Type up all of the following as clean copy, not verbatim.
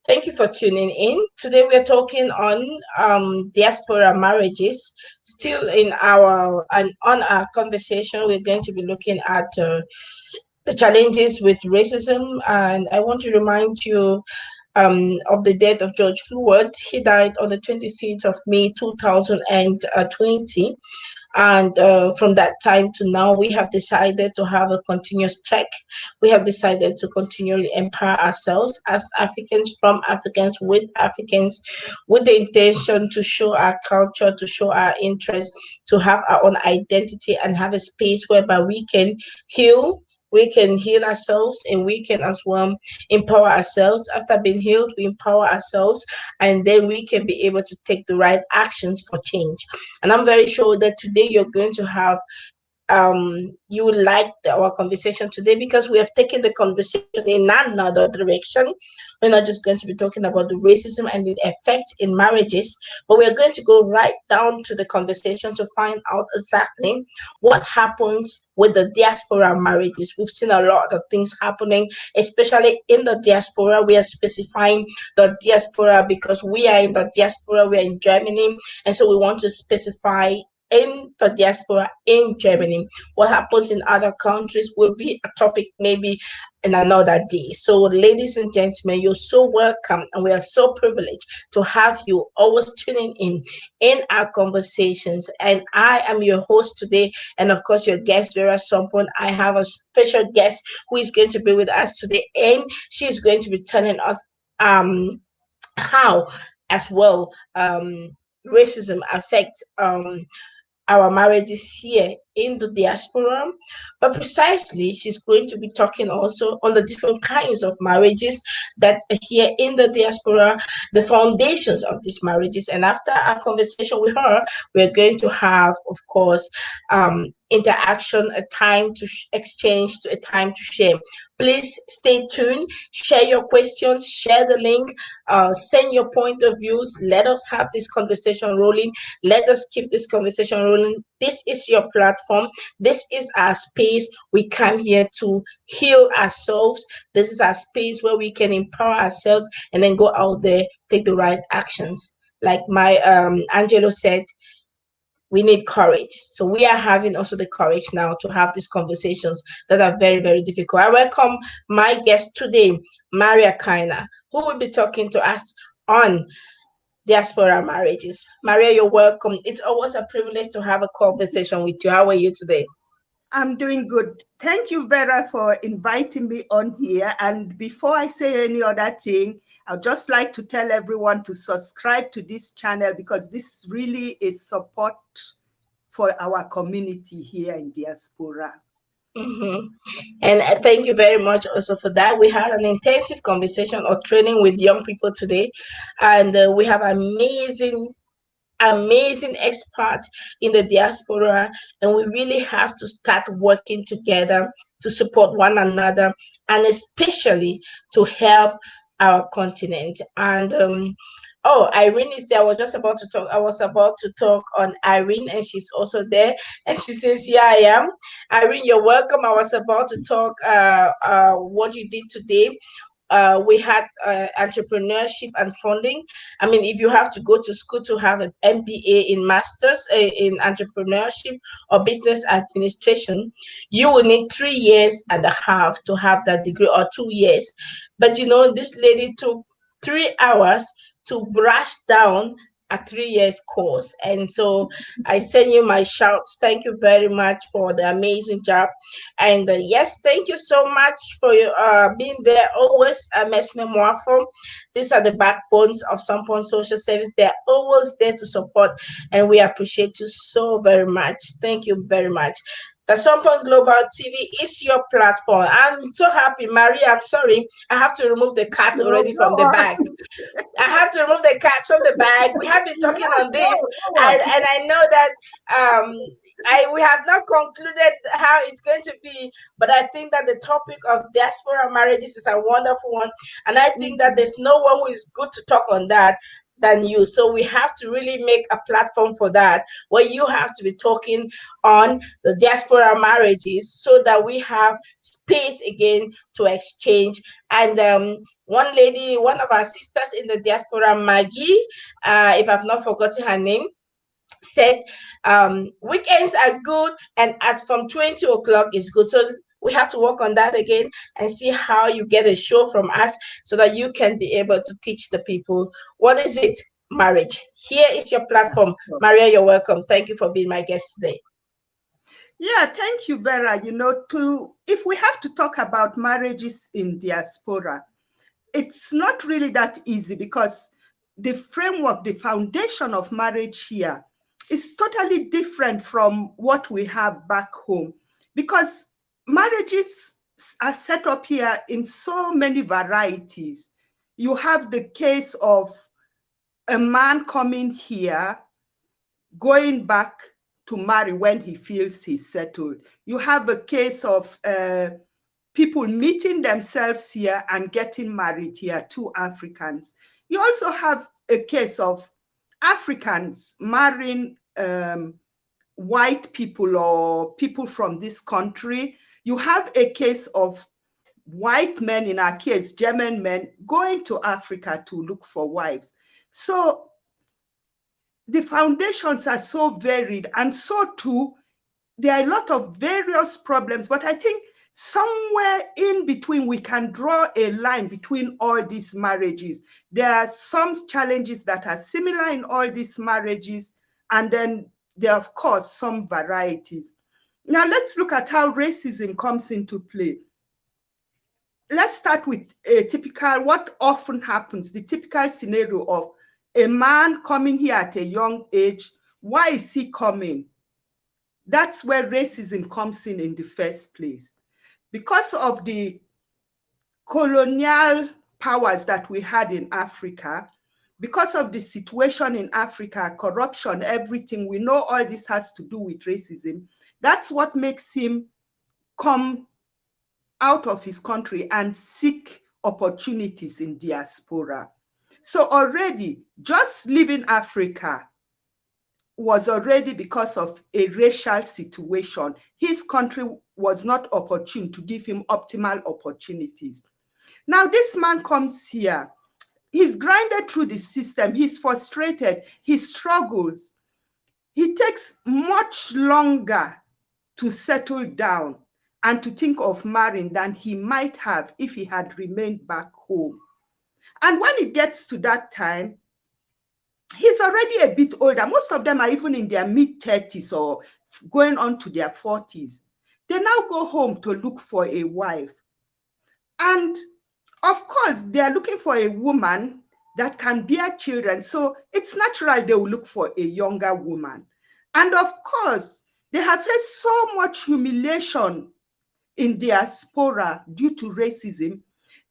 Thank you for tuning in. Today we are talking on diaspora marriages. Still in our and on our conversation, we're going to be looking at the challenges with racism, and I want to remind you of the death of George Floyd. He died on the 25th of May 2020. And from that time to now, we have decided to have a continuous check. We have decided to continually empower ourselves as Africans, from Africans, with the intention to show our culture, to show our interest, to have our own identity, and have a space whereby we can heal. We can heal ourselves and we can as well empower ourselves. After being healed, we empower ourselves and then we can be able to take the right actions for change. And I'm very sure that today you're going to have you will like our conversation today because we have taken the conversation in another direction. We're not just going to be talking about the racism and the effects in marriages, but we're going to go right down to the conversation to find out exactly what happens with the diaspora marriages. We've seen a lot of things happening, especially in the diaspora. We are specifying the diaspora because we are in the diaspora, we are in Germany, and so we want to specify in the diaspora in Germany. What happens in other countries will be a topic maybe in another day. So, ladies and gentlemen, you're so welcome, and we are so privileged to have you always tuning in our conversations. And I am your host today, and of course, your guest, Vera Sompon. I have a special guest who is going to be with us today, and she's going to be telling us how as well racism affects our marriages here in the diaspora. But precisely, she's going to be talking also on the different kinds of marriages that are here in the diaspora, the foundations of these marriages. And after our conversation with her, we're going to have, of course, interaction, a time to exchange, a time to share. Please stay tuned, share your questions, share the link, send your point of views. Let us have this conversation rolling. Let us keep this conversation rolling. This is your platform. This is our space. We come here to heal ourselves. This is our space where we can empower ourselves and then go out there, take the right actions. Like my Angelo said, we need courage. So we are having also the courage now to have these conversations that are very, very difficult. I welcome my guest today, Maria Kaina, who will be talking to us on diaspora marriages. Maria, you're welcome. It's always a privilege to have a conversation with you. How are you today? I'm doing good. Thank you, Vera, for inviting me on here. And before I say any other thing, I'd just like to tell everyone to subscribe to this channel because this really is support for our community here in diaspora. Mm-hmm. And thank you very much also for that. We had an intensive conversation or training with young people today, and we have amazing experts in the diaspora, and we really have to start working together to support one another and especially to help our continent. And oh, Irene is there. I was just about to talk. I was about to talk on Irene, and she's also there. And she says, "Yeah, I am." Irene, you're welcome. I was about to talk what you did today. We had entrepreneurship and funding. I mean, if you have to go to school to have an MBA in masters in entrepreneurship or business administration, you will need 3 years and a half to have that degree, or 2 years. But you know, this lady took 3 hours to brush down a 3 years course. And so I send you my shouts. Thank you very much for the amazing job. And yes, thank you so much for your being there always, Mesme Moafo. These are the backbones of Sampon Social Service. They're always there to support, and we appreciate you so very much. Thank you very much. The Sunpoint Global TV is your platform. I'm so happy, Maria. I'm sorry, I have to remove the cat already from the bag. I have to remove the cat from the bag. We have been talking on this, and I know that um, we have not concluded how it's going to be, but I think that the topic of diaspora marriages is a wonderful one, and I think that there's no one who is good to talk on that than you. So we have to really make a platform for that, where you have to be talking on the diaspora marriages, so that we have space again to exchange. And One lady, one of our sisters in the diaspora, Maggie, if I've not forgotten her name, said weekends are good and at from 20 o'clock is good. So we have to work on that again and see how you get a show from us so that you can be able to teach the people what is it marriage. Here is your platform. Maria, you're welcome. Thank you for being my guest today. Yeah, thank you, Vera. You know, if we have to talk about marriages in diaspora, it's not really that easy because the framework, the foundation of marriage here is totally different from what we have back home, because marriages are set up here in so many varieties. You have the case of a man coming here, going back to marry when he feels he's settled. You have a case of people meeting themselves here and getting married here, two Africans. You also have a case of Africans marrying white people or people from this country. You have a case of white men, in our case, German men, going to Africa to look for wives. So the foundations are so varied, and so too, there are a lot of various problems, but I think somewhere in between, we can draw a line between all these marriages. There are some challenges that are similar in all these marriages, and then there are, of course, some varieties. Now, let's look at how racism comes into play. Let's start with a typical, what often happens, the typical scenario of a man coming here at a young age. Why is he coming? That's where racism comes in the first place. Because of the colonial powers that we had in Africa, because of the situation in Africa, corruption, everything, we know all this has to do with racism. That's what makes him come out of his country and seek opportunities in diaspora. So already, just leaving Africa was already because of a racial situation. His country was not opportune to give him optimal opportunities. Now this man comes here, he's grinded through the system, he's frustrated, he struggles. He takes much longer to settle down and to think of marrying than he might have if he had remained back home. And when it gets to that time, he's already a bit older. Most of them are even in their mid-30s or going on to their 40s. They now go home to look for a wife. And of course, they are looking for a woman that can bear children. So it's natural they will look for a younger woman. And of course, they have faced so much humiliation in diaspora due to racism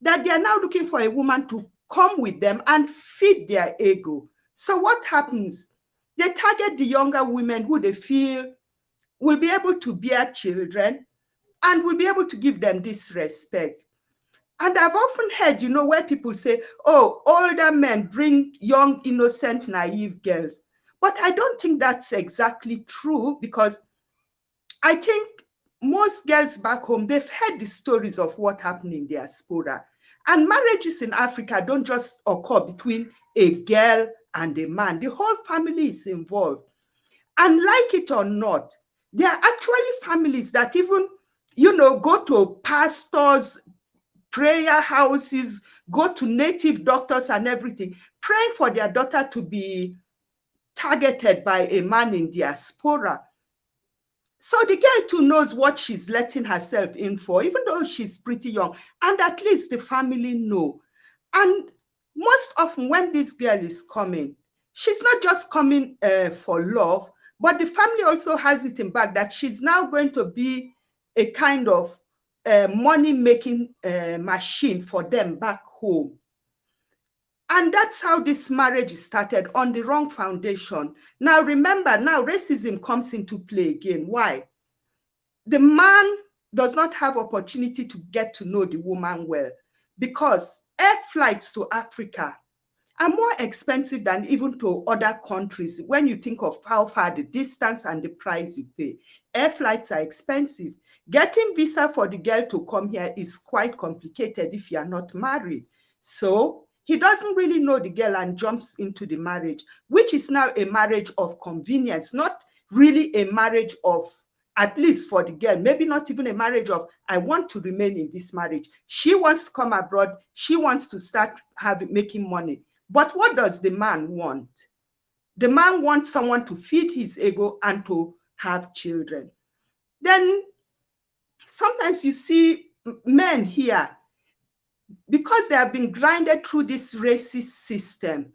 that they are now looking for a woman to come with them and feed their ego. So what happens? They target the younger women who they feel will be able to bear children and will be able to give them this respect. And I've often heard, you know, where people say, oh, older men bring young, innocent, naive girls. But I don't think that's exactly true, because I think most girls back home, they've heard the stories of what happened in diaspora. And marriages in Africa don't just occur between a girl and a man. The whole family is involved. And like it or not, there are actually families that even, you know, go to pastors, prayer houses, go to native doctors and everything, praying for their daughter to be targeted by a man in diaspora. So the girl too knows what she's letting herself in for, even though she's pretty young, and at least the family know. And most often when this girl is coming, she's not just coming for love, but the family also has it in back that she's now going to be a kind of money-making machine for them back home. And that's how this marriage started, on the wrong foundation. Now remember, now racism comes into play again. Why? The man does not have opportunity to get to know the woman well, because air flights to Africa are more expensive than even to other countries. When you think of how far the distance and the price you pay, air flights are expensive. Getting visa for the girl to come here is quite complicated if you are not married. So he doesn't really know the girl and jumps into the marriage, which is now a marriage of convenience, not really a marriage of, at least for the girl, maybe not even a marriage of, I want to remain in this marriage. She wants to come abroad. She wants to start making money. But what does the man want? The man wants someone to feed his ego and to have children. Then sometimes you see men here, because they have been grinded through this racist system,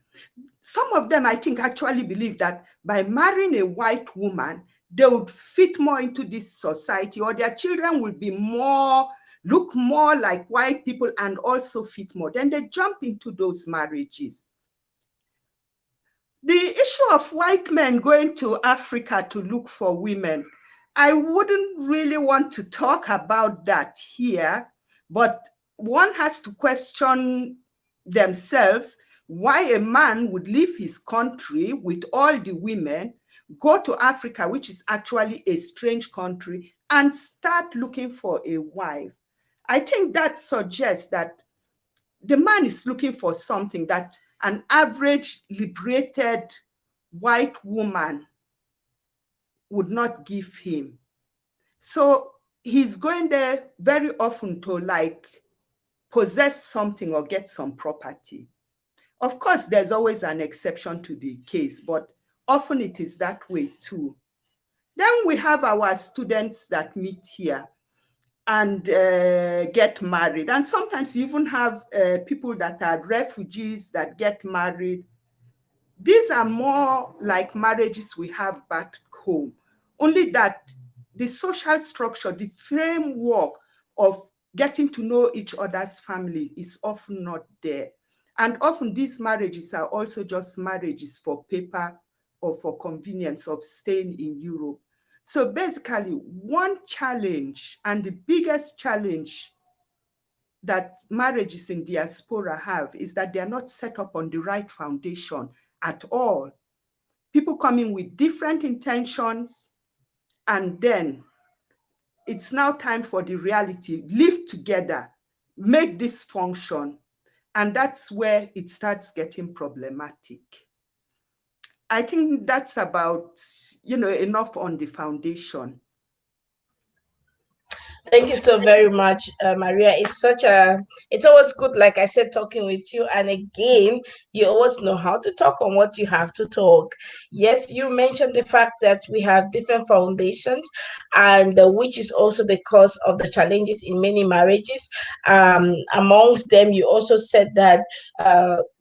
some of them, I think, actually believe that by marrying a white woman, they would fit more into this society, or their children will be more, look more like white people and also fit more. Then they jump into those marriages. The issue of white men going to Africa to look for women, I wouldn't really want to talk about that here, but one has to question themselves why a man would leave his country with all the women, go to Africa, which is actually a strange country, and start looking for a wife. I think that suggests that the man is looking for something that an average liberated white woman would not give him. So he's going there very often to like possess something or get some property. Of course, there's always an exception to the case, but often it is that way too. Then we have our students that meet here and get married. And sometimes you even have people that are refugees that get married. These are more like marriages we have back home, only that the social structure, the framework of getting to know each other's family is often not there. And often these marriages are also just marriages for paper or for convenience of staying in Europe. So basically, one challenge, and the biggest challenge that marriages in diaspora have, is that they are not set up on the right foundation at all. People come in with different intentions, and then it's now time for the reality. Live together, make this function, and that's where it starts getting problematic. I think that's about, enough on the foundation. Thank you so very much, Maria. It's always good, like I said, talking with you. And again, you always know how to talk on what you have to talk. Yes, you mentioned the fact that we have different foundations, and which is also the cause of the challenges in many marriages. Amongst them, you also said that,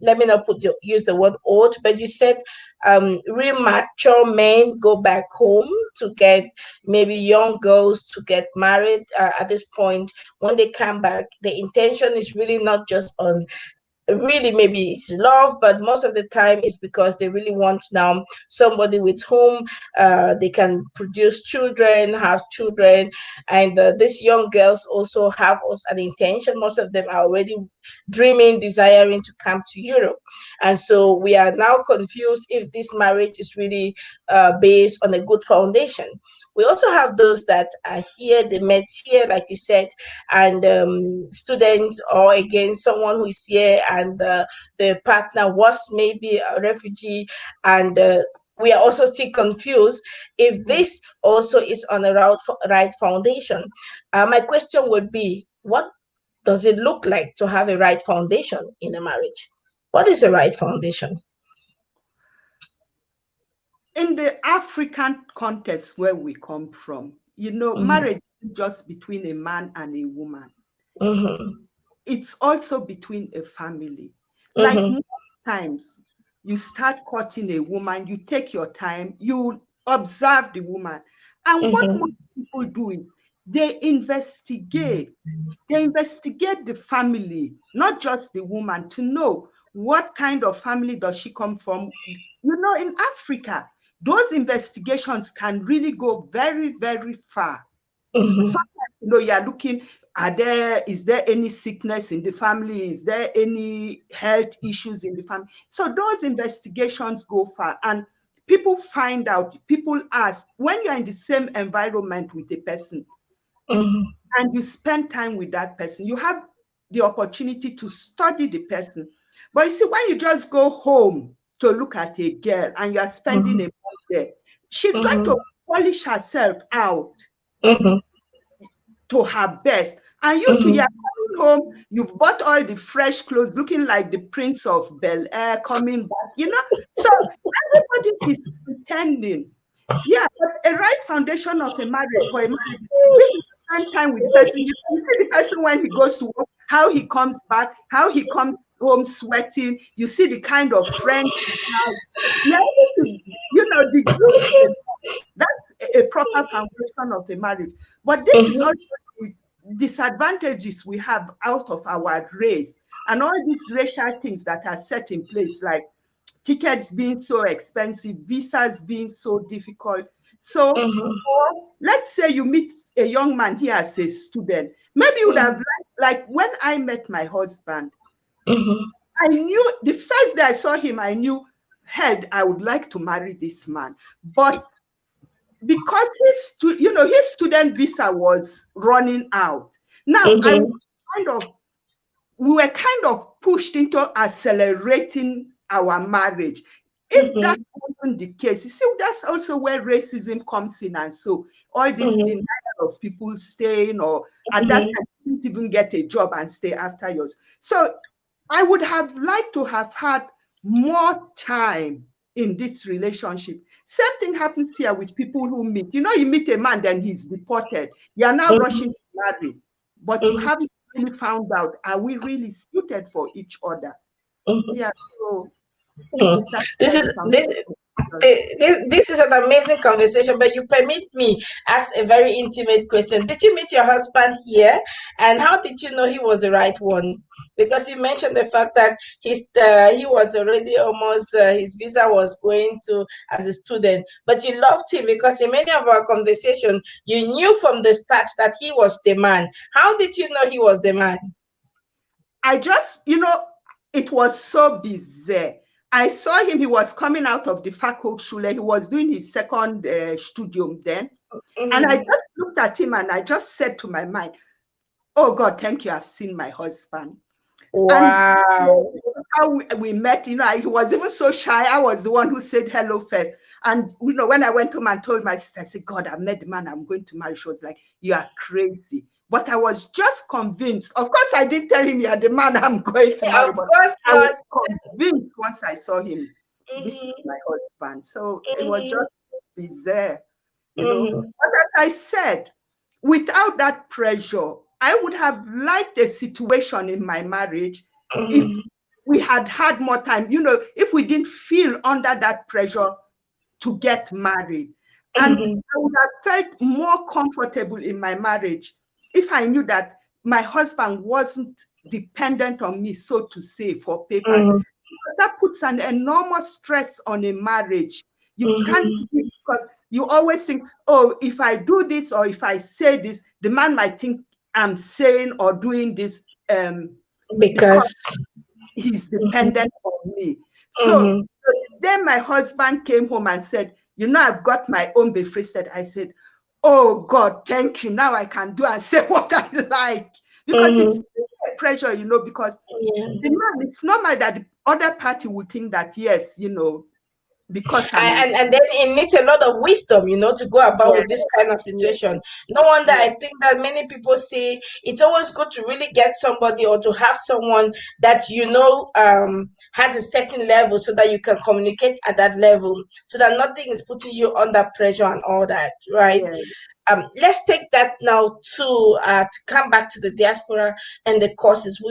let me not use the word old, but you said real mature men go back home to get maybe young girls to get married at this point. When they come back, the intention is really not just on, really maybe it's love, but most of the time it's because they really want now somebody with whom they can produce children, have children. And these young girls also have also an intention. Most of them are already dreaming, desiring to come to Europe. And so we are now confused if this marriage is really based on a good foundation. We also have those that are here, they met here, like you said, and students, or again, someone who is here and the partner was maybe a refugee, and we are also still confused if this also is on the right foundation. My question would be, what does it look like to have a right foundation in a marriage? What is the right foundation? In the African context where we come from, marriage is just between a man and a woman. It's also between a family. Like most times, you start courting a woman, you take your time, you observe the woman. And what most people do is they investigate. They investigate the family, not just the woman, to know what kind of family does she come from. In Africa, those investigations can really go very, very far. Sometimes, you're looking, is there any sickness in the family? Is there any health issues in the family? So those investigations go far, and people find out, people ask, when you're in the same environment with a person, and you spend time with that person, you have the opportunity to study the person. But you see, when you just go home to look at a girl and you are spending a month there, she's going to polish herself out to her best. And you too, you're coming home, you've bought all the fresh clothes, looking like the Prince of Bel-Air coming back, you know? So everybody is pretending. Yeah, but a right foundation of a marriage, for a marriage, this is spend time with the person. You see the person when he goes to work, how he comes back, how he comes home sweating. You see the kind of friends he has. Yeah, you know, the that's a proper foundation of a marriage. But this is also the disadvantages we have out of our race and all these racial things that are set in place, like tickets being so expensive, visas being so difficult. So let's say you meet a young man here as a student. Maybe you would have like when I met my husband, I knew the first day I saw him, I knew, head, I would like to marry this man. But because his student visa was running out. Now we were kind of pushed into accelerating our marriage. If that wasn't the case, you see, that's also where racism comes in, and so all this denial of people staying, or at that time you didn't even get a job and stay after yours. So I would have liked to have had more time in this relationship. Same thing happens here with people who meet. You know, you meet a man, then he's deported. You are now rushing to marry, but you haven't really found out, are we really suited for each other? Yeah, so this is an amazing conversation, but you permit me ask a very intimate question. Did you meet your husband here, and how did you know he was the right one? Because you mentioned the fact that he was already almost his visa was going to as a student, but you loved him because in many of our conversations you knew from the start that he was the man. How did you know he was the man? I just, it was so bizarre. I saw him, he was coming out of the Fachhochschule. He was doing his second studium then. And I just looked at him and I just said to my mind, oh God, thank you, I've seen my husband. Wow. And how we met, he was even so shy. I was the one who said hello first. And, when I went home and told my sister, I said, God, I met the man I'm going to marry. She was like, you are crazy. But I was just convinced. Of course, I didn't tell him you're the man I'm going to marry. Of course I not. was convinced once I saw him, this is my husband. So it was just bizarre, But as I said, without that pressure, I would have liked a situation in my marriage if we had had more time, if we didn't feel under that pressure to get married. And I would have felt more comfortable in my marriage if I knew that my husband wasn't dependent on me, so to say, for papers. That puts an enormous stress on a marriage. You can't, because you always think, oh, if I do this or if I say this, the man might think I'm saying or doing this because he's dependent on me. So then my husband came home and said, I've got my own befristed. I said, oh God, thank you. Now I can do and say what I like. Because it's pressure, because the man, it's normal that the other party would think that, yes, because and then it needs a lot of wisdom, to go about with this kind of situation. No wonder I think that many people say it's always good to really get somebody or to have someone that has a certain level so that you can communicate at that level, so that nothing is putting you under pressure and all that, right? Let's take that now to come back to the diaspora and the courses.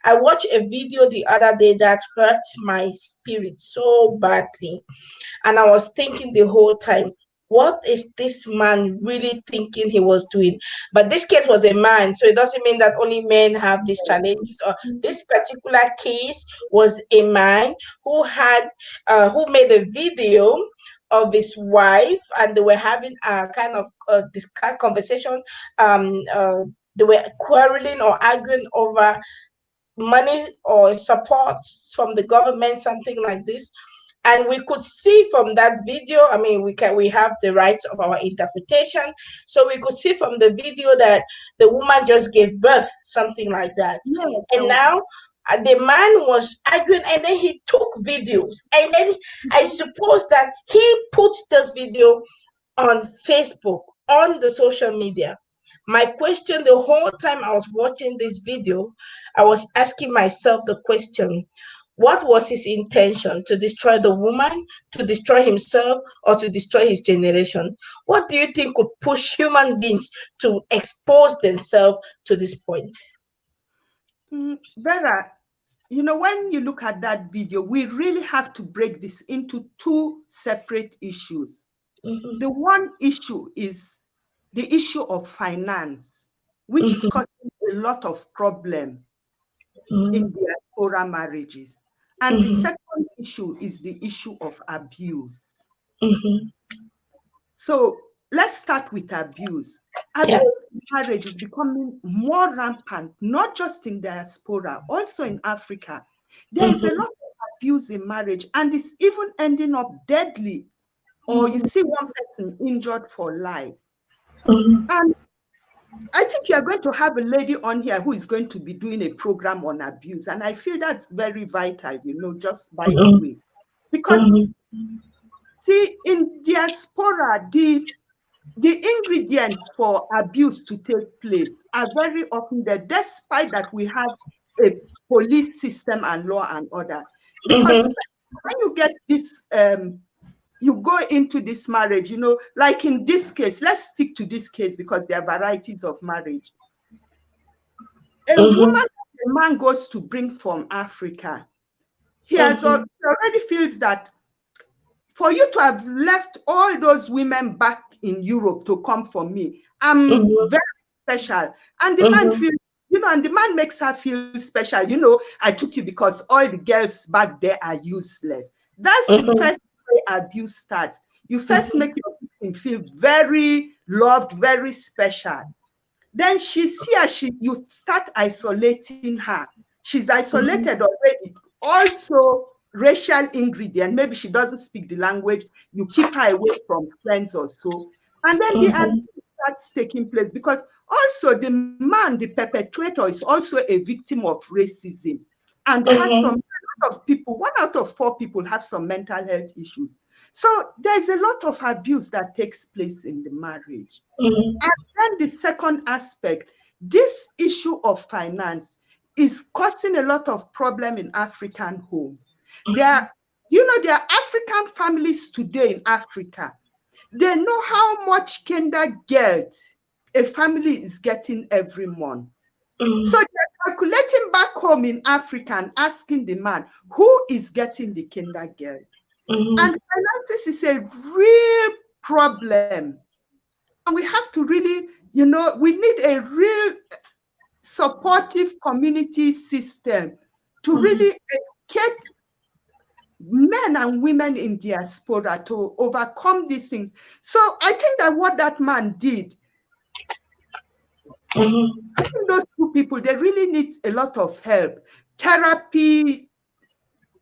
I watched a video the other day that hurt my spirit so badly, and I was thinking the whole time, what is this man really thinking he was doing? But this case was a man, so it doesn't mean that only men have these challenges. Or this particular case was a man who made a video of his wife, and they were having a kind of this kind of conversation. They were quarreling or arguing over money or support from the government, something like this. And we could see from that video, I mean, we have the rights of our interpretation. So we could see from the video that the woman just gave birth, something like that. Yes. And now the man was arguing, and then he took videos. And then I suppose that he put this video on Facebook, on the social media. My question the whole time I was watching this video, I was asking myself the question, what was his intention? To destroy the woman, to destroy himself, or to destroy his generation? What do you think could push human beings to expose themselves to this point? Vera, you know, when you look at that video, we really have to break this into two separate issues. Mm-hmm. The one issue is the issue of finance, which mm-hmm. is causing a lot of problem mm-hmm. in diaspora marriages. And mm-hmm. the second issue is the issue of abuse. Mm-hmm. So let's start with abuse. Abuse in marriage is becoming more rampant, not just in diaspora, also in Africa. There is a lot of abuse in marriage, and it's even ending up deadly, or you see one person injured for life. And I think you are going to have a lady on here who is going to be doing a program on abuse, and I feel that's very vital, you know, just by the way. Because, see, in diaspora, the ingredients for abuse to take place are very often there, despite that we have a police system and law and order. Because when you get this, you go into this marriage, you know, like in this case, let's stick to this case because there are varieties of marriage. A woman, a man goes to bring from Africa. He has already feels that for you to have left all those women back in Europe to come for me, I'm very special. And the man feels, you know, and the man makes her feel special. You know, I took you because all the girls back there are useless. That's the first way abuse starts. You first make your victim feel very loved, very special. Then she's here, you start isolating her. She's isolated already. Also, racial ingredient, maybe she doesn't speak the language, you keep her away from friends or so. And then the abuse starts taking place because also the man, the perpetrator, is also a victim of racism. And has some of people, 1 out of 4 people have some mental health issues. So there's a lot of abuse that takes place in the marriage. And then the second aspect, this issue of finance is causing a lot of problem in African homes. There are African families today in Africa. They know how much kindergeld a family is getting every month. So they're calculating back home in Africa and asking the man, who is getting the kindergeld? And finances is a real problem. And we have to really, you know, we need a real supportive community system to really educate men and women in diaspora to overcome these things. So I think that what that man did, I think those two people, they really need a lot of help. Therapy,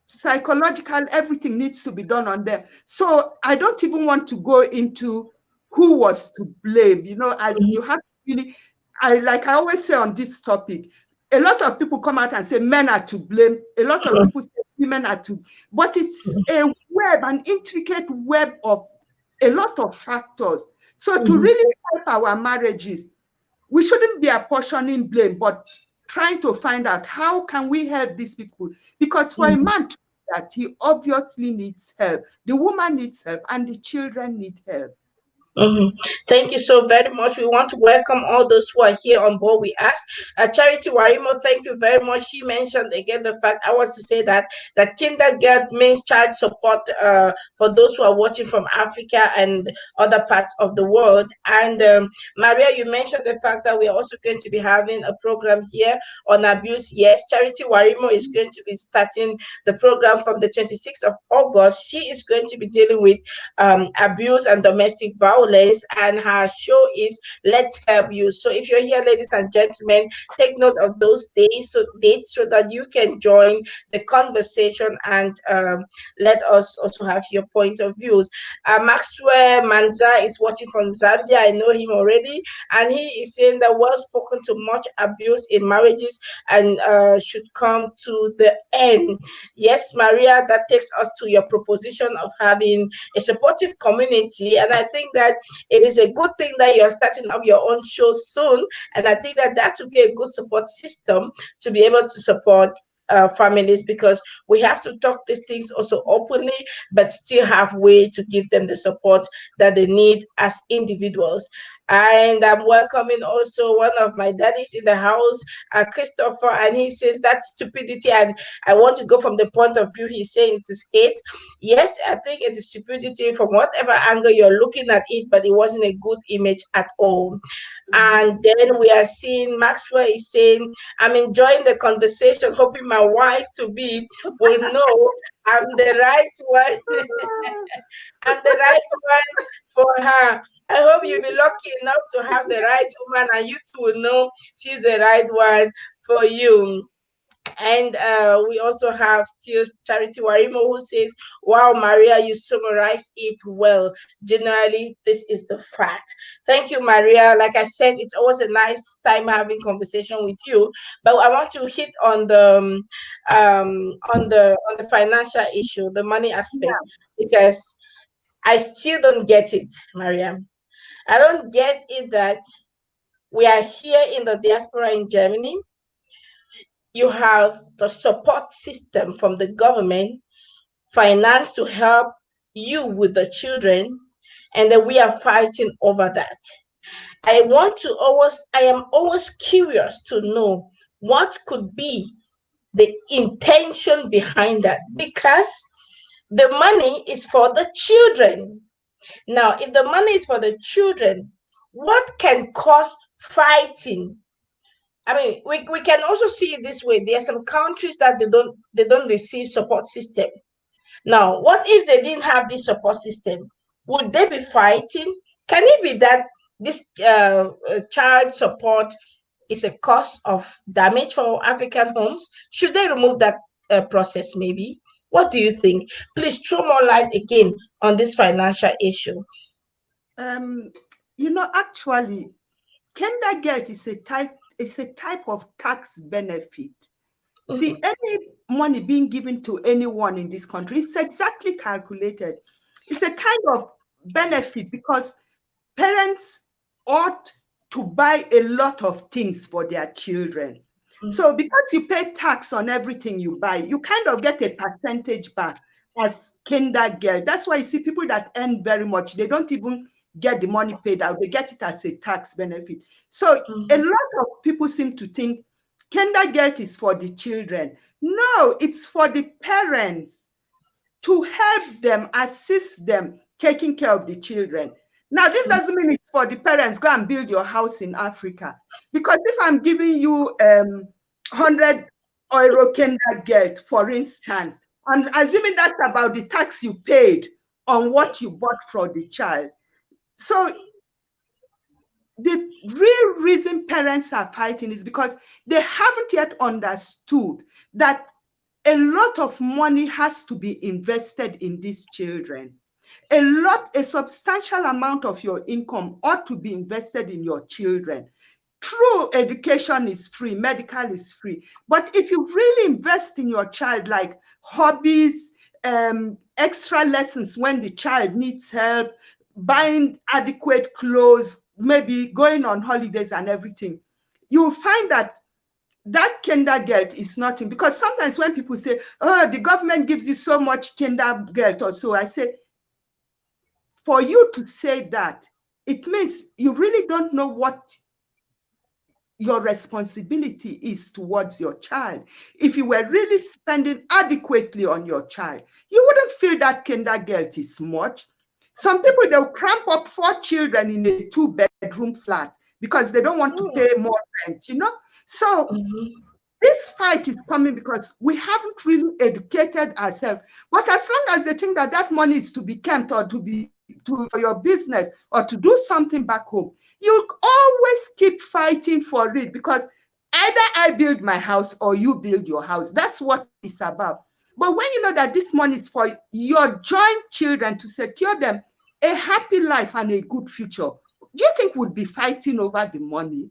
psychological, everything needs to be done on them. So I don't even want to go into who was to blame, you know, as you have to really, like I always say on this topic, a lot of people come out and say men are to blame. A lot of people say women are to, but it's a web, an intricate web of a lot of factors. So to really help our marriages, we shouldn't be apportioning blame, but trying to find out how can we help these people? Because for a man to do that, he obviously needs help. The woman needs help and the children need help. Thank you so very much. We want to welcome all those who are here on board with us. Charity Warimo, thank you very much. She mentioned again the fact, I want to say that kindergarten means child support for those who are watching from Africa and other parts of the world. And Maria, you mentioned the fact that we are also going to be having a program here on abuse. Yes, Charity Warimo is going to be starting the program from the 26th of August. She is going to be dealing with abuse and domestic violence. violence, and her show is Let's Help You. So if you're here, ladies and gentlemen, take note of those dates so that you can join the conversation and let us also have your point of views. Maxwell Manza is watching from Zambia. I know him already, and he is saying that well spoken to much abuse in marriages and should come to the end. Yes, Maria, that takes us to your proposition of having a supportive community, and I think that it is a good thing that you're starting up your own show soon, and I think that that would be a good support system to be able to support families, because we have to talk these things also openly, but still have way to give them the support that they need as individuals. And I'm welcoming also one of my daddies in the house, Christopher, and he says that's stupidity. And I want to go from the point of view he's saying it is hate. Yes, I think it is stupidity from whatever angle you're looking at it, but it wasn't a good image at all. And then we are seeing Maxwell is saying, I'm enjoying the conversation, hoping my wife to be will know I'm the right one. I'm the right one for her. I hope you'll be lucky enough to have the right woman, and you two will know she's the right one for you. And we also have still Charity Warimo, who says, wow, Maria, you summarize it well. Generally, this is the fact. Thank you, Maria. Like I said, it's always a nice time having conversation with you. But I want to hit on the financial issue, the money aspect, because I still don't get it, Maria. I don't get it that we are here in the diaspora in Germany. You have the support system from the government, finance to help you with the children, and then we are fighting over that. I am always curious to know what could be the intention behind that, because the money is for the children. Now, if the money is for the children, what can cause fighting? I mean, we can also see it this way. There are some countries that they don't receive support system. Now, what if they didn't have this support system? Would they be fighting? Can it be that this child support is a cause of damage for African homes? Should they remove that process maybe? What do you think? Please throw more light again on this financial issue. Actually, Kindergeld is a type of tax benefit. See, any money being given to anyone in this country, it's exactly calculated. It's a kind of benefit because parents ought to buy a lot of things for their children. So because you pay tax on everything you buy, you kind of get a percentage back as Kindergeld. That's why you see people that earn very much, they don't even get the money paid out. They get it as a tax benefit. So a lot of people seem to think Kindergeld is for the children. No, it's for the parents to help them, assist them taking care of the children. Now, this doesn't mean it's for the parents, go and build your house in Africa. Because if I'm giving you 100 euro Kindergeld, for instance, I'm assuming that's about the tax you paid on what you bought for the child. So the real reason parents are fighting is because they haven't yet understood that a lot of money has to be invested in these children. A substantial amount of your income ought to be invested in your children. True, education is free, medical is free. But if you really invest in your child, like hobbies, extra lessons when the child needs help, buying adequate clothes, maybe going on holidays and everything, you will find that Kindergeld is nothing. Because sometimes when people say, oh, the government gives you so much Kindergeld or so, I say, for you to say that, it means you really don't know what your responsibility is towards your child. If you were really spending adequately on your child, you wouldn't feel that Kindergeld is much. Some people, they'll cramp up 4 children in a 2-bedroom flat because they don't want to pay more rent, So this fight is coming because we haven't really educated ourselves. But as long as they think that money is to be kept or to be for your business or to do something back home, you always keep fighting for it, because either I build my house or you build your house. That's what it's about. But when you know that this money is for your joint children, to secure them a happy life and a good future, do you think we'd be fighting over the money?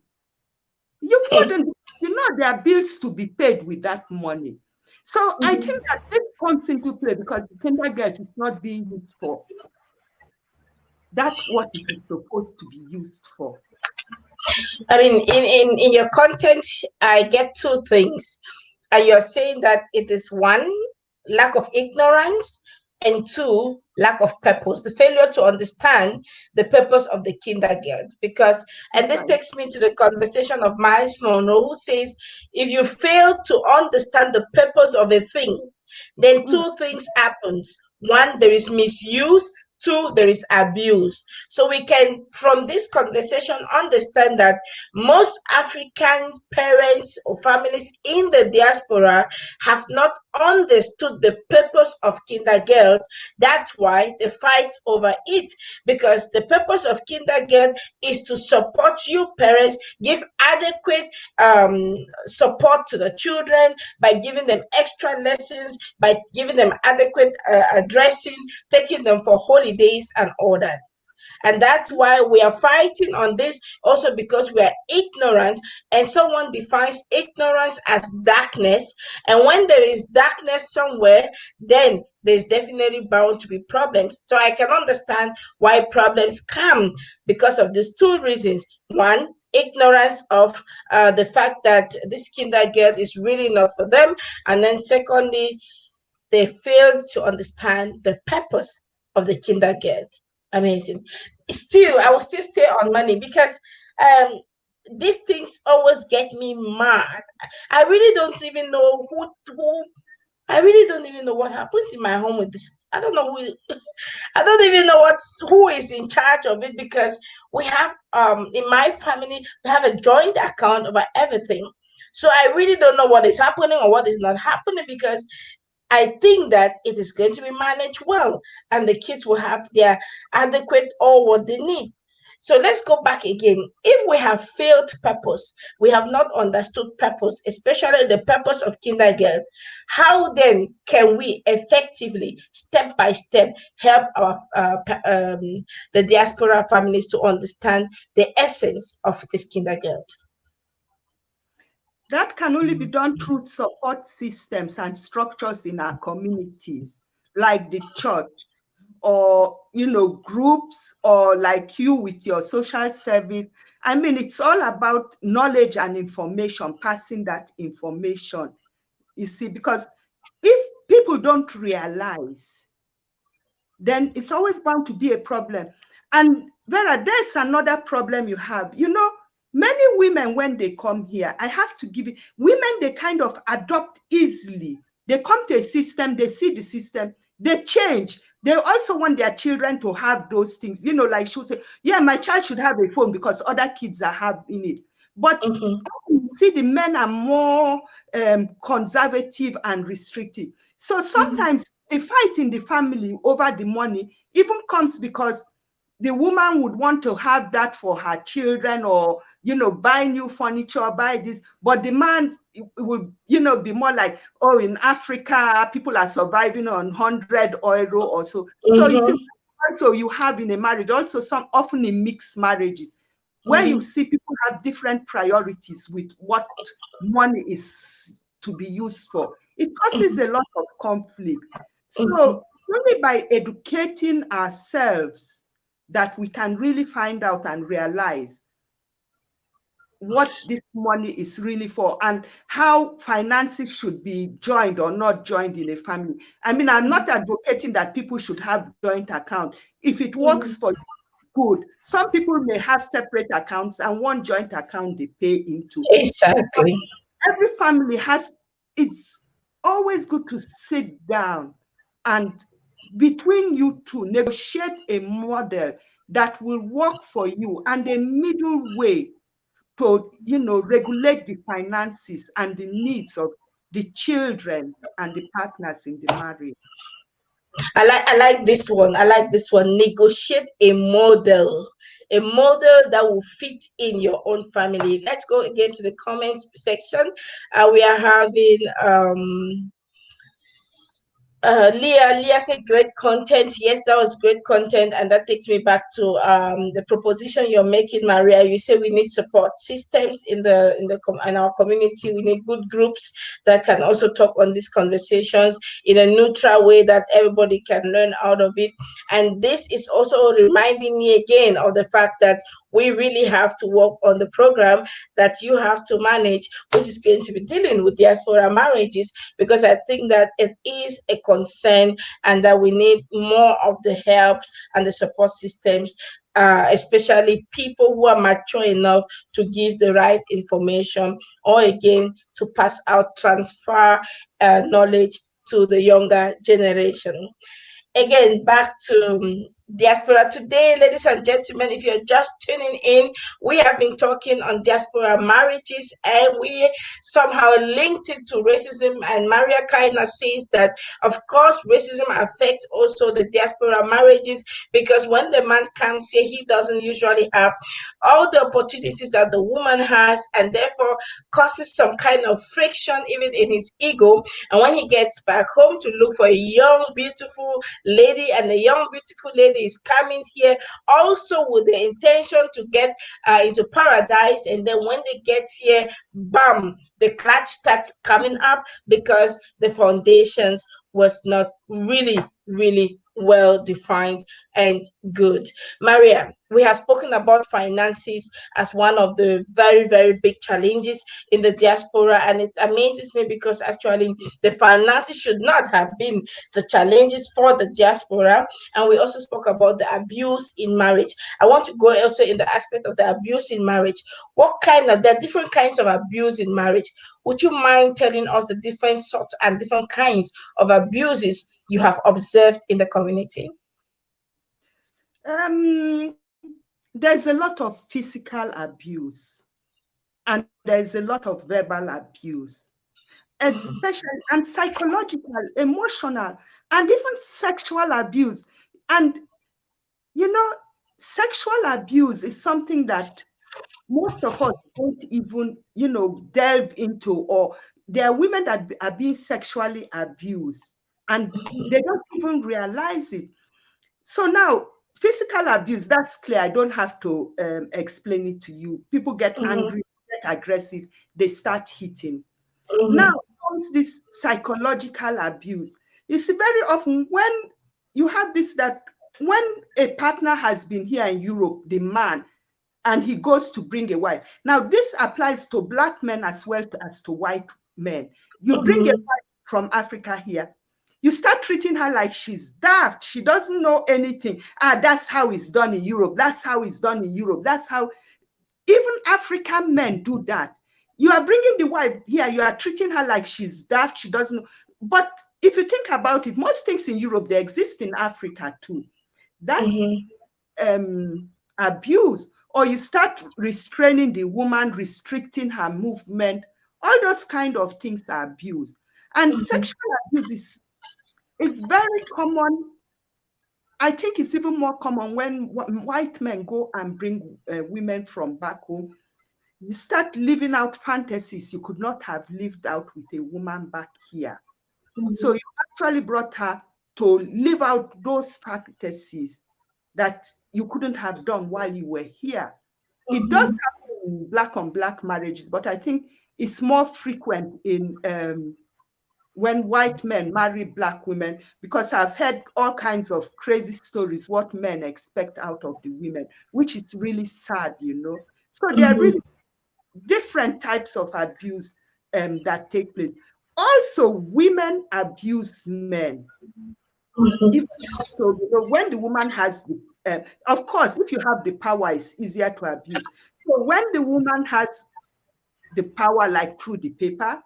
You wouldn't. You know, there are bills to be paid with that money. So I think that this comes into play because the kindergarten is not being used for that what it is supposed to be used for. I mean, in your content, I get two things. And you're saying that it is one, lack of ignorance, and two, lack of purpose, the failure to understand the purpose of the kindergarten. Because, and this takes me to the conversation of Miles Monroe, who says, if you fail to understand the purpose of a thing, then two things happen. One, there is misuse. Two, there is abuse. So we can, from this conversation, understand that most African parents or families in the diaspora have not understood the purpose of kindergarten. That's why they fight over it, because the purpose of kindergarten is to support you parents, give adequate support to the children by giving them extra lessons, by giving them adequate addressing, taking them for holidays and all that. And that's why we are fighting on this, also because we are ignorant, and someone defines ignorance as darkness. And when there is darkness somewhere, then there's definitely bound to be problems. So I can understand why problems come because of these two reasons. One, ignorance of the fact that this kindergarten is really not for them. And then secondly, they failed to understand the purpose of the kindergarten. Amazing. Still, I will still stay on money because these things always get me mad. I really don't even know who I really don't even know what happens in my home with this. I don't know who I don't even know who is in charge of it, because we have in my family we have a joint account over everything. So I really don't know what is happening or what is not happening, because I think that it is going to be managed well and the kids will have their adequate all what they need. So let's go back again. If we have failed purpose, we have not understood purpose, especially the purpose of kindergarten, how then can we effectively, step by step, help our the diaspora families to understand the essence of this kindergarten? That can only be done through support systems and structures in our communities, like the church, or groups, or like you with your social service. I mean, it's all about knowledge and information, passing that information, you see, because if people don't realize, then it's always bound to be a problem. And Vera, there's another problem you have. Many women, when they come here, I have to give it, women, they kind of adopt easily. They come to a system, they see the system, they change. They also want their children to have those things. Like she'll say, yeah, my child should have a phone because other kids are having it. But you see, the men are more conservative and restrictive. So sometimes the fight in the family over the money even comes because the woman would want to have that for her children, or buy new furniture, buy this, but the man would be more like, oh, in Africa people are surviving on 100 euro or so. So you see, also you have in a marriage, also some often in mixed marriages, where you see people have different priorities with what money is to be used for. It causes a lot of conflict. So only by educating ourselves that we can really find out and realize what this money is really for, and how finances should be joined or not joined in a family. I mean, I'm not advocating that people should have joint account. If it works for you, good. Some people may have separate accounts and one joint account they pay into. Exactly. But every family it's always good to sit down and between you two negotiate a model that will work for you, and a middle way to regulate the finances and the needs of the children and the partners in the marriage. I like this one. I like this one. Negotiate a model that will fit in your own family. Let's go again to the comments section. We are having Leah said great content. Yes, that was great content, and that takes me back to the proposition you're making, Maria. You say we need support systems in our community. We need good groups that can also talk on these conversations in a neutral way that everybody can learn out of it. And this is also reminding me again of the fact that we really have to work on the program that you have to manage, which is going to be dealing with diaspora marriages, because I think that it is a concern and that we need more of the helps and the support systems, especially people who are mature enough to give the right information, or again to pass out, transfer knowledge to the younger generation. Again, back to diaspora today, ladies and gentlemen. If you're just tuning in, we have been talking on diaspora marriages, and we somehow linked it to racism. And Maria Kaina says that, of course, racism affects also the diaspora marriages, because when the man comes here, he doesn't usually have all the opportunities that the woman has, and therefore causes some kind of friction even in his ego. And when he gets back home to look for a young, beautiful lady, and the young, beautiful lady is coming here also with the intention to get into paradise, and then when they get here, bam, the clutch starts coming up because the foundations was not really well defined and good. Maria, we have spoken about finances as one of the very big challenges in the diaspora, and it amazes me because actually the finances should not have been the challenges for the diaspora. And we also spoke about the abuse in marriage. I want to go also in the aspect of the abuse in marriage. There are different kinds of abuse in marriage. Would you mind telling us the different sorts and different kinds of abuses you have observed in the community? There's a lot of physical abuse, and there's a lot of verbal abuse, especially, and psychological, emotional, and even sexual abuse. And sexual abuse is something that most of us don't even delve into, or there are women that are being sexually abused and they don't even realize it. So now, physical abuse, that's clear. I don't have to explain it to you. People get angry, get aggressive, they start hitting. Now comes this psychological abuse. You see, very often when you have this, that when a partner has been here in Europe, the man, and he goes to bring a wife. Now, this applies to Black men as well as to white men. You bring a wife from Africa here, you start treating her like she's daft. She doesn't know anything. That's how it's done in Europe. That's how it's done in Europe. That's how even African men do that. You are bringing the wife here, you are treating her like she's daft. She doesn't know. But if you think about it, most things in Europe, they exist in Africa too. That's abuse. Or you start restraining the woman, restricting her movement. All those kind of things are abuse. And sexual abuse it's very common. I think it's even more common when white men go and bring women from back home. You start living out fantasies you could not have lived out with a woman back here. So you actually brought her to live out those fantasies that you couldn't have done while you were here. It does happen in Black on Black marriages, but I think it's more frequent in when white men marry Black women, because I've heard all kinds of crazy stories what men expect out of the women, which is really sad, So there are really different types of abuse that take place. Also, women abuse men. Even so, when the woman has the, of course, if you have the power, it's easier to abuse. So when the woman has the power, like through the paper,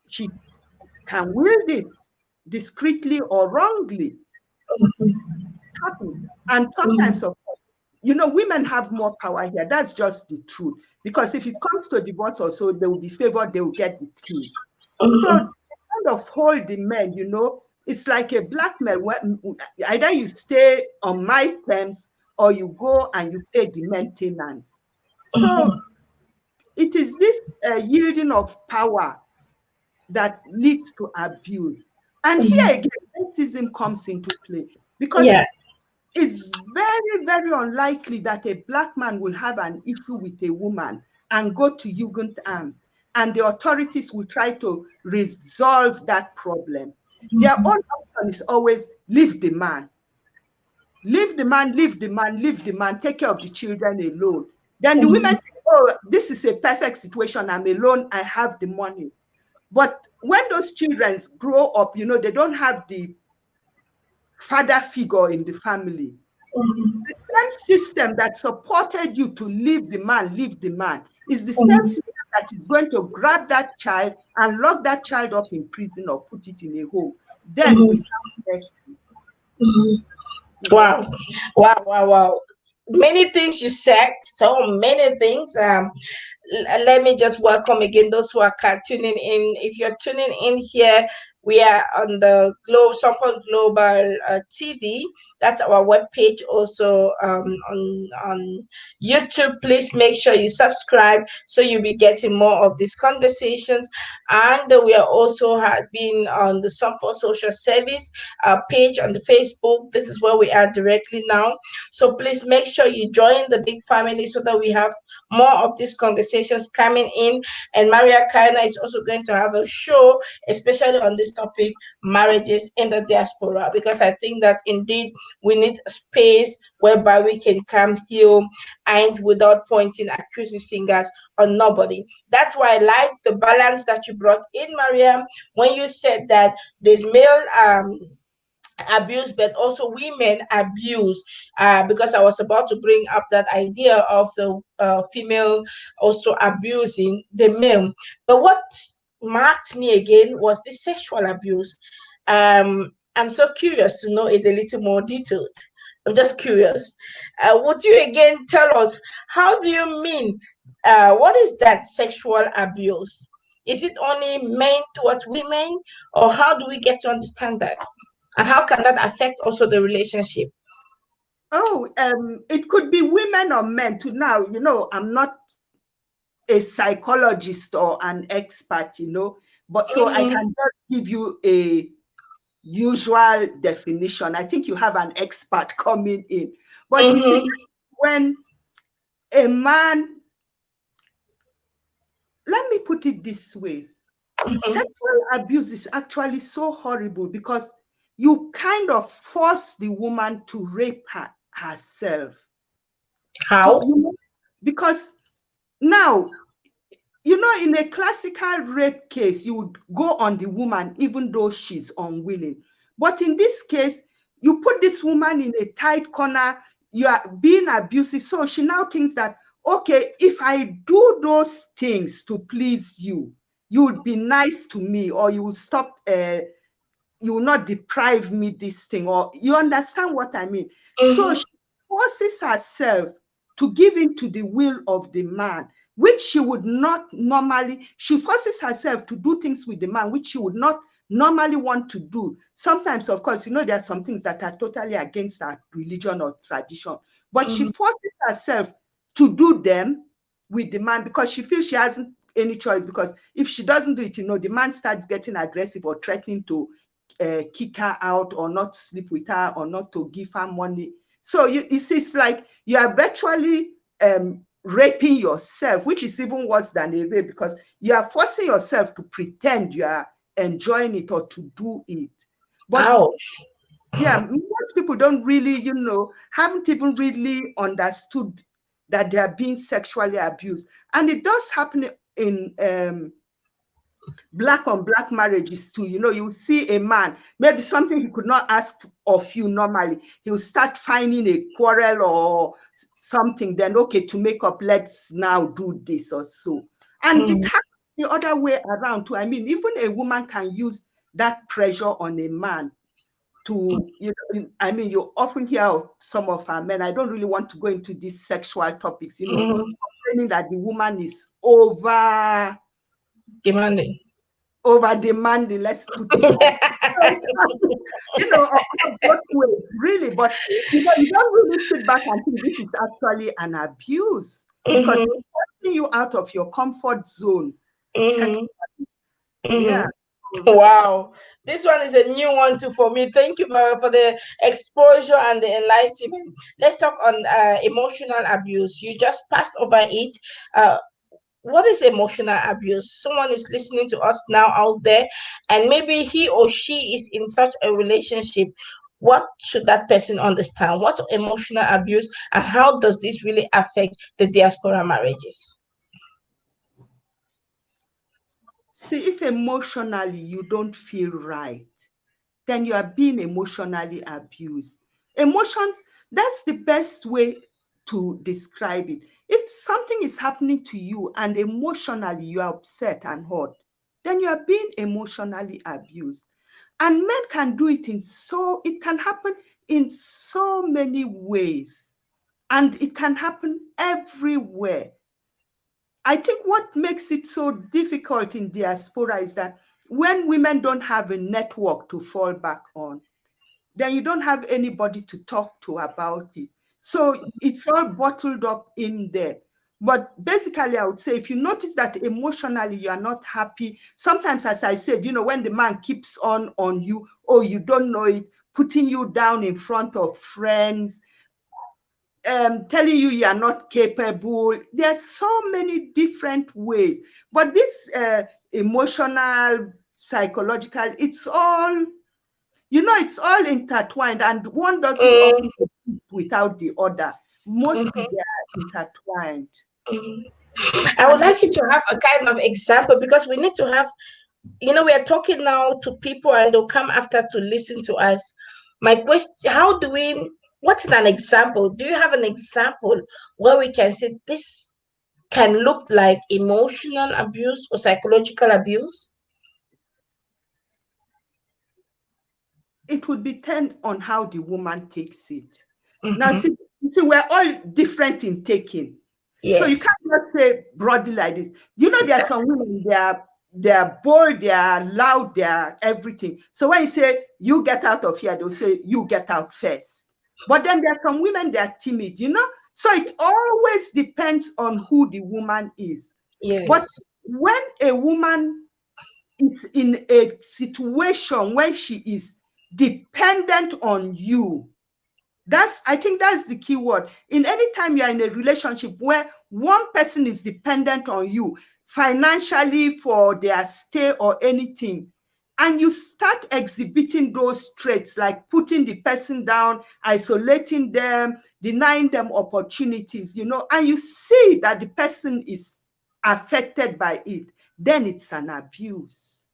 she can wield it discreetly or wrongly. And sometimes, of course, women have more power here. That's just the truth. Because if it comes to divorce also, they will be favored, they will get the keys. So they kind of hold the men, It's like a blackmail. Either you stay on my terms or you go and you pay the maintenance. So it is this yielding of power that leads to abuse. And here again, racism comes into play, because it's very, very unlikely that a black man will have an issue with a woman and go to Jugendamt, and the authorities will try to resolve that problem. Their own option is always leave the man. Leave the man, leave the man, leave the man, take care of the children alone. Then the women think, oh, this is a perfect situation. I'm alone, I have the money. But when those children grow up, you know, they don't have the father figure in the family. The same system that supported you to leave the man is the same system that is going to grab that child and lock that child up in prison or put it in a hole. Then we have mercy. Wow, wow, wow, wow. Many things you said, so many things. Let me just welcome again those who are tuning in. If you're tuning in here, we are on the Sunpoint Global TV. That's our webpage. Also on YouTube. Please make sure you subscribe so you'll be getting more of these conversations. And we are also have been on the Sunpoint Social Service page on the Facebook. This is where we are directly now. So please make sure you join the big family so that we have more of these conversations coming in. And Maria Kaina is also going to have a show, especially on this topic, marriages in the diaspora, because I think that indeed we need a space whereby we can come heal and without pointing accusing fingers on nobody. That's why I like the balance that you brought in, Maria, when you said that there's male abuse but also women abuse, because I was about to bring up that idea of the female also abusing the male. But what marked me again was the sexual abuse. I'm so curious to know it a little more detailed. I'm just curious. Would you again tell us, how do you mean, what is that sexual abuse? Is it only men towards women, or how do we get to understand that? And how can that affect also the relationship? Oh, it could be women or men too. Now, you know, I'm not a psychologist or an expert, you know, but so I can just give you a usual definition. I think you have an expert coming in. But you see, when a man, let me put it this way, sexual abuse is actually so horrible because you kind of force the woman to rape herself. How? Because now, you know, in a classical rape case, you would go on the woman even though she's unwilling. But in this case, you put this woman in a tight corner, you are being abusive. So she now thinks that, okay, if I do those things to please you, you would be nice to me, or you will stop, you will not deprive me this thing, or you understand what I mean? So she forces herself to give in to the will of the man, which she would not normally. She forces herself to do things with the man which she would not normally want to do. Sometimes, of course, you know, there are some things that are totally against our religion or tradition, but she forces herself to do them with the man because she feels she hasn't any choice. Because if she doesn't do it, you know, the man starts getting aggressive or threatening to kick her out or not sleep with her or not to give her money. So it's like you are virtually raping yourself, which is even worse than a rape, because you are forcing yourself to pretend you are enjoying it or to do it. But ouch. Yeah, most people don't really, you know, haven't even really understood that they are being sexually abused. And it does happen in black on black marriages too. You know, you see a man, maybe something he could not ask of you normally, he'll start finding a quarrel or something, then okay, to make up, let's now do this or so. And it happens the other way around too. I mean, even a woman can use that pressure on a man to, you know, I mean, you often hear of some of our men, I don't really want to go into these sexual topics, you know, complaining that the woman is over demanding, let's put it. you know, of both ways, really. But you know, you don't really sit back and think this is actually an abuse because Mhm. it's taking you out of your comfort zone. Mhm. Yeah. Mhm. Wow, this one is a new one too for me. Thank you for the exposure and the enlightenment. Let's talk on emotional abuse. You just passed over it. Uh, what is emotional abuse? Someone is listening to us now out there, and maybe he or she is in such a relationship. What should that person understand? What's emotional abuse, and how does this really affect the diaspora marriages? See, if emotionally you don't feel right, then you are being emotionally abused. Emotions, that's the best way to describe it. If something is happening to you and emotionally you are upset and hurt, then you are being emotionally abused. And men can do it it can happen in so many ways. And it can happen everywhere. I think what makes it so difficult in diaspora is that when women don't have a network to fall back on, then you don't have anybody to talk to about it. So it's all bottled up in there. But basically, I would say if you notice that emotionally you are not happy, sometimes, as I said, you know, when the man keeps on you, or you don't know it, putting you down in front of friends, telling you are not capable. There's so many different ways. But this emotional, psychological, it's all, you know, it's all intertwined, and one doesn't Mm, often exist without the other. Mostly mhm, they are intertwined. mhm. I would And like you to have a kind of example because we need to have, we are talking now to people and they'll come after to listen to us. My question, what's an example? Do you have an example where we can say this can look like emotional abuse or psychological abuse? it would depend on how the woman takes it. Now, Mm-hmm. see, we're all different in taking. So you Yes. can't just say broadly like this. You know, there are some women, they are bold, they are loud, they are everything. So when you say you get out of here, they'll say you get out first. But then there are some women, they are timid, you know. So it always depends on who the woman is. But Yes. when a woman is in a situation where she is dependent on you, I think that's the key word. In any time you're in a relationship where one person is dependent on you financially for their stay or anything, and you start exhibiting those traits like putting the person down, isolating them, denying them opportunities, you know, and you see that the person is affected by it, then it's an abuse.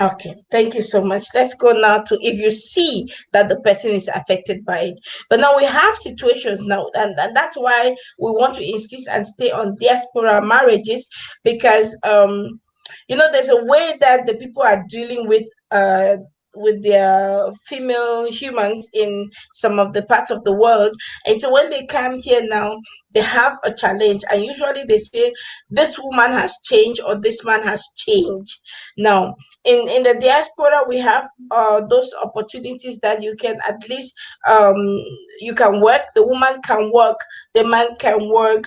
Okay, thank you so much. Let's go now to if you see that the person is affected by it. But now we have situations now, and that's why we want to insist and stay on diaspora marriages because there's a way that the people are dealing with their female humans in some of the parts of the world. And so when they come here now, they have a challenge, and usually they say this woman has changed or this man has changed. Now in the diaspora we have those opportunities that you can at least um you can work, the woman can work, the man can work,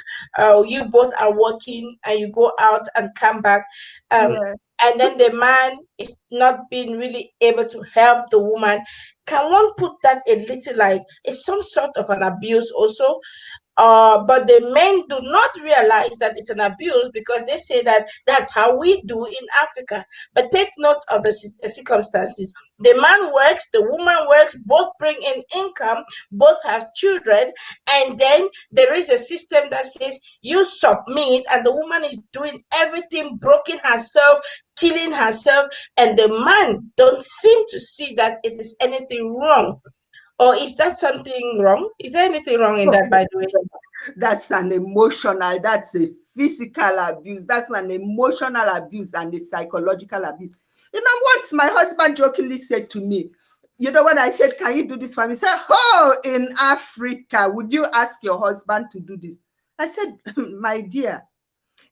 you both are working and you go out and come back, um Yeah. and then the man is not being really able to help the woman. Can one put that a little like it's some sort of an abuse also? But the men do not realize that it's an abuse because they say that that's how we do in Africa. But take note of the circumstances. The man works, the woman works, both bring in income, both have children, and then there is a system that says you submit, and the woman is doing everything, broken herself, killing herself, and the man don't seem to see that it is anything wrong. Or is that something wrong? Is there anything wrong in that, by the way? That's an emotional, that's a physical abuse, that's an emotional abuse and a psychological abuse. You know what my husband jokingly said to me? You know, when I said, can you do this for me? He said, oh, in Africa, would you ask your husband to do this? I said, my dear,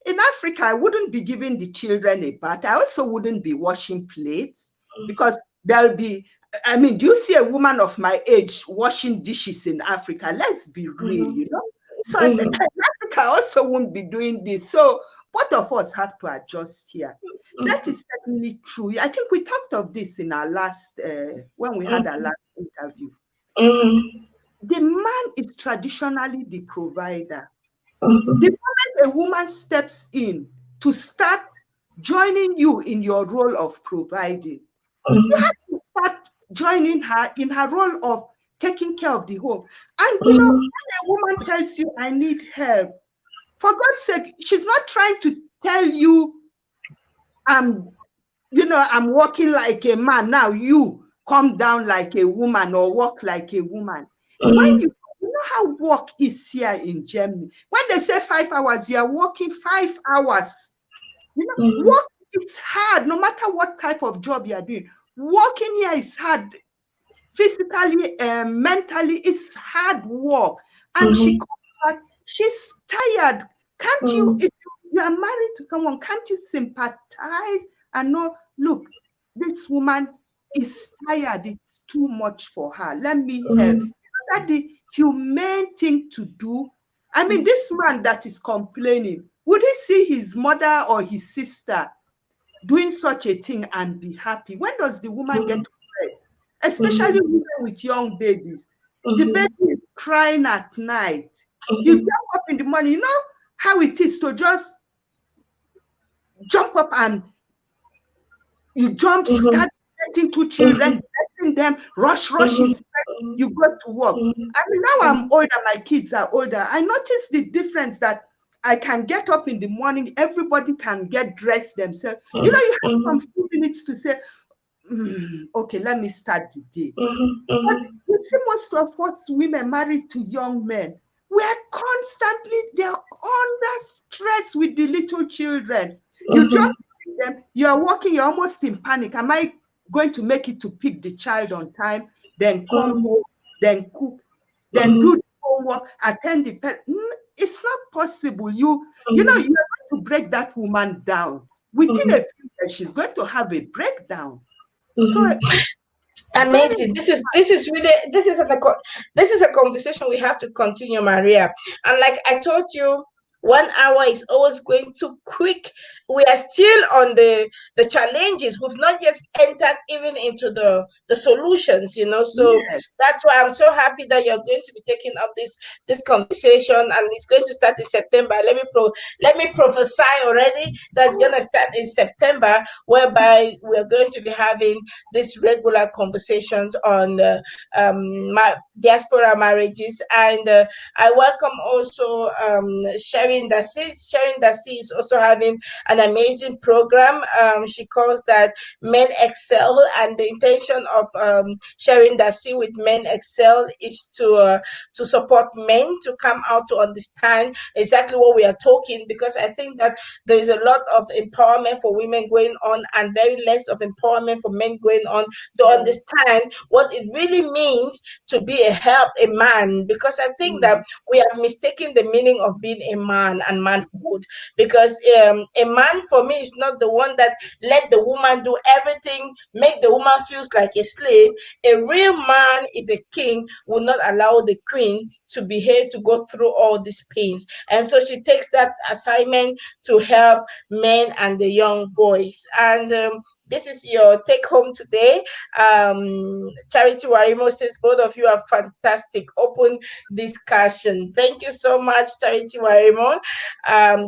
in Africa, I wouldn't be giving the children a bath. I also wouldn't be washing plates because there'll be, I mean, do you see a woman of my age washing dishes in Africa? Let's be real, you know. So I said, Africa also won't be doing this. So both of us have to adjust here. That is certainly true. I think we talked of this in our last, when we had our last interview. The man is traditionally the provider. The moment a woman steps in to start joining you in your role of providing, you have to start joining her in her role of taking care of the home. And you know, when a woman tells you, I need help, for God's sake, she's not trying to tell you, you know, I'm walking like a man, now you come down like a woman or walk like a woman. When you know how work is here in Germany, when they say 5 hours, you are working 5 hours. You know, work is hard, no matter what type of job you are doing. Working here is hard, physically, mentally, it's hard work. And she comes back, she's tired. Can't you, if you are married to someone, can't you sympathize and know, look, this woman is tired, it's too much for her, let me help. That's the humane thing to do. I mean, this man that is complaining, would he see his mother or his sister doing such a thing and be happy? When does the woman get to rest? Especially women with young babies. The baby is crying at night. You jump up in the morning, you know how it is to just jump up and you jump, you start getting 2 children, getting them, rush, you go to work. I mean, now I'm older, my kids are older. I notice the difference that I can get up in the morning, everybody can get dressed themselves. You know, you have some few minutes to say, okay, let me start the day. But you see, most of us women married to young men, we are constantly, they're under stress with the little children. You just them, you are walking, you're almost in panic. Am I going to make it to pick the child on time? Then come home, then cook, then do the homework, attend the parent. It's not possible. You know, you're going to break that woman down. Within a few years, she's going to have a breakdown. So amazing. This is really this is a conversation we have to continue, Maria. And like I told you, 1 hour is always going too quick. We are still on the challenges. We've not yet entered even into the solutions, you know. So that's why I'm so happy that you're going to be taking up this conversation, and it's going to start in September. Let me prophesy already that's going to start in September, whereby we're going to be having these regular conversations on diaspora marriages. And I welcome also Sharon Dasi. Sharon Dasi is also having an amazing program. She calls that Men Excel, and the intention of Sharon Dasi with Men Excel is to support men to come out to understand exactly what we are talking, because I think that there is a lot of empowerment for women going on and very less of empowerment for men going on to understand what it really means to be a man, because I think that we have mistaken the meaning of being a man and manhood, because a man for me is not the one that let the woman do everything, make the woman feels like a slave. A real man is a king, will not allow the queen to behave, to go through all these pains. And so she takes that assignment to help men and the young boys. And this is your take home today. Charity Warimo says both of you are fantastic. Open discussion. Thank you so much, Charity Warimo.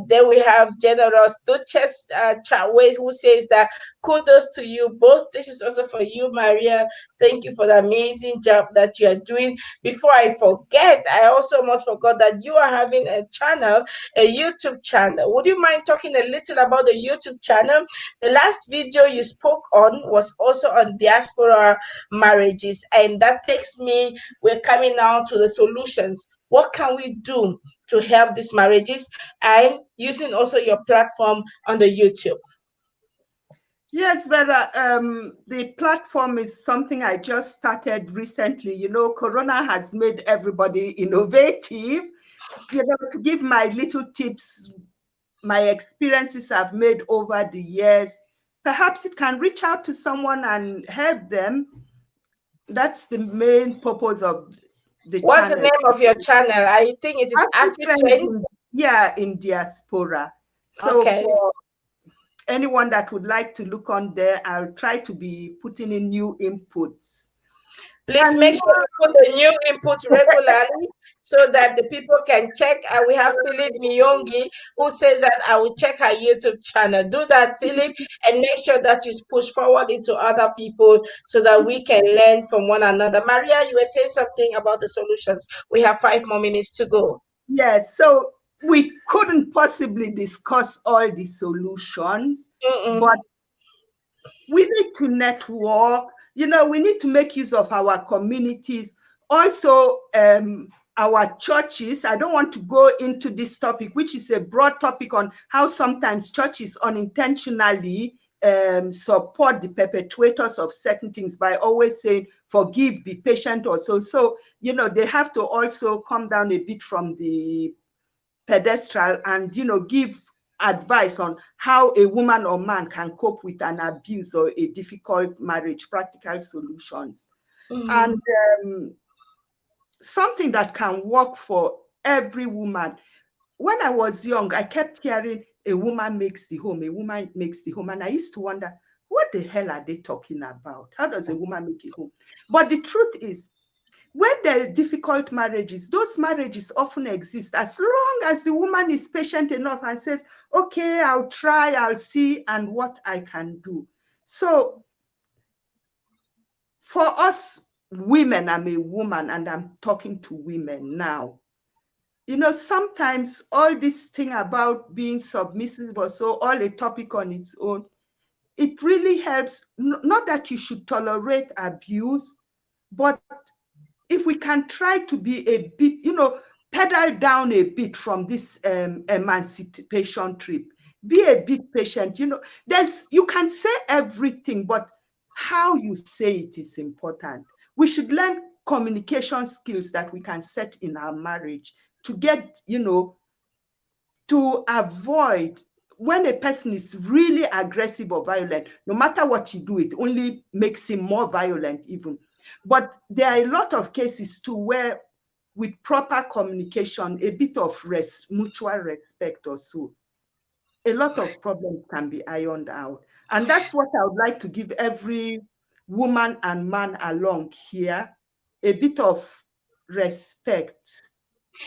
Then we have Generous Duchess Chawes, who says that kudos to you both. This is also for you, Maria. Thank you for the amazing job that you are doing. Before I forget, I also almost forgot that you are having a channel, a YouTube channel. Would you mind talking a little about the YouTube channel? The last video you spoke on was also on diaspora marriages, and that takes me, we're coming now to the solutions. What can we do to help these marriages, and using also your platform on the YouTube? Yes, Vera, the platform is something I just started recently. You know, Corona has made everybody innovative. You know, to give my little tips, my experiences I've made over the years, perhaps it can reach out to someone and help them. That's the main purpose of the What's channel. the name of your channel? I think it is AfriTrends. Yeah, in diaspora. So Okay. for anyone that would like to look on there, I'll try to be putting in new inputs. Please make sure you put the new inputs regularly so that the people can check. And we have Philip Miyongi who says that I will check her YouTube channel. Do that, Philip, and make sure that you push forward into other people so that we can learn from one another. Maria, you were saying something about the solutions. We have 5 more minutes to go. Yes, so we couldn't possibly discuss all the solutions, but we need to network. You know, we need to make use of our communities. Also, our churches. I don't want to go into this topic, which is a broad topic on how sometimes churches unintentionally support the perpetrators of certain things by always saying, forgive, be patient or so. So, you know, they have to also come down a bit from the pedestal and, you know, give advice on how a woman or man can cope with an abuse or a difficult marriage, practical solutions. And something that can work for every woman. When I was young, I kept hearing a woman makes the home, a woman makes the home. And I used to wonder, what the hell are they talking about? How does a woman make a home? But the truth is, when there are difficult marriages, those marriages often exist as long as the woman is patient enough and says, okay, I'll try, I'll see, and what I can do. So for us women, I'm a woman and I'm talking to women now. You know, sometimes all this thing about being submissive or so, all a topic on its own, it really helps. Not that you should tolerate abuse, but if we can try to be a bit, you know, pedal down a bit from this emancipation trip, be a bit patient. You know, you can say everything, but how you say it is important. We should learn communication skills that we can set in our marriage to get, you know, to avoid when a person is really aggressive or violent. No matter what you do, it only makes him more violent even. But there are a lot of cases too where with proper communication, a bit of mutual respect or so, a lot of problems can be ironed out. And that's what I would like to give every woman and man along here, a bit of respect.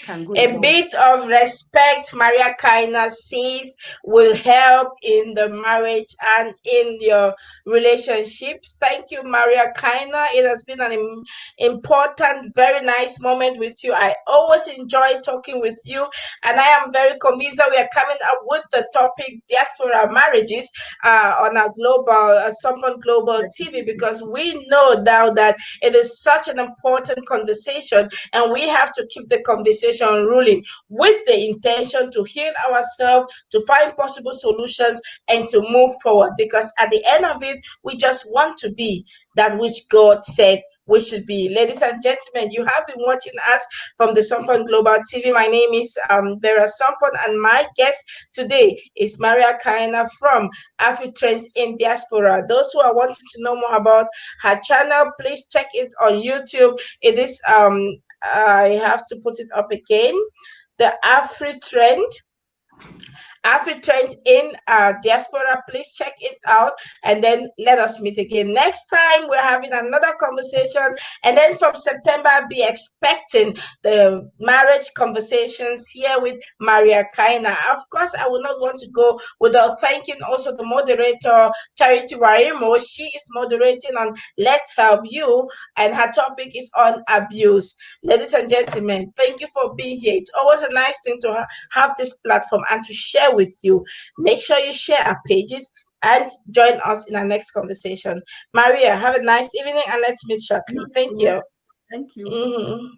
A bit of respect, Maria Kaina says, will help in the marriage and in your relationships. Thank you, Maria Kaina. It has been an important, very nice moment with you. I always enjoy talking with you, and I am very convinced that we are coming up with the topic diaspora marriages on our global, Sunburn Global TV, because we know now that it is such an important conversation, and we have to keep the conversation ruling with the intention to heal ourselves, to find possible solutions, and to move forward. Because at the end of it, we just want to be that which God said we should be. Ladies and gentlemen, you have been watching us from the Sunburn Global TV. My name is Vera Sunburn, and my guest today is Maria Kaina from AfriTrends in Diaspora. Those who are wanting to know more about her channel, please check it on YouTube. It is I have to put it up again. The AfriTrend in Diaspora. Please check it out, and then let us meet again next time. We're having another conversation, and then from September, be expecting the marriage conversations here with Maria Kaina. Of course, I will not want to go without thanking also the moderator, Charity Warimo. She is moderating on Let's Help You, and her topic is on abuse. Ladies and gentlemen, thank you for being here. It's always a nice thing to have this platform and to share with you. Make sure you share our pages and join us in our next conversation. Maria, have a nice evening, and let's meet shortly. Thank you. Thank you.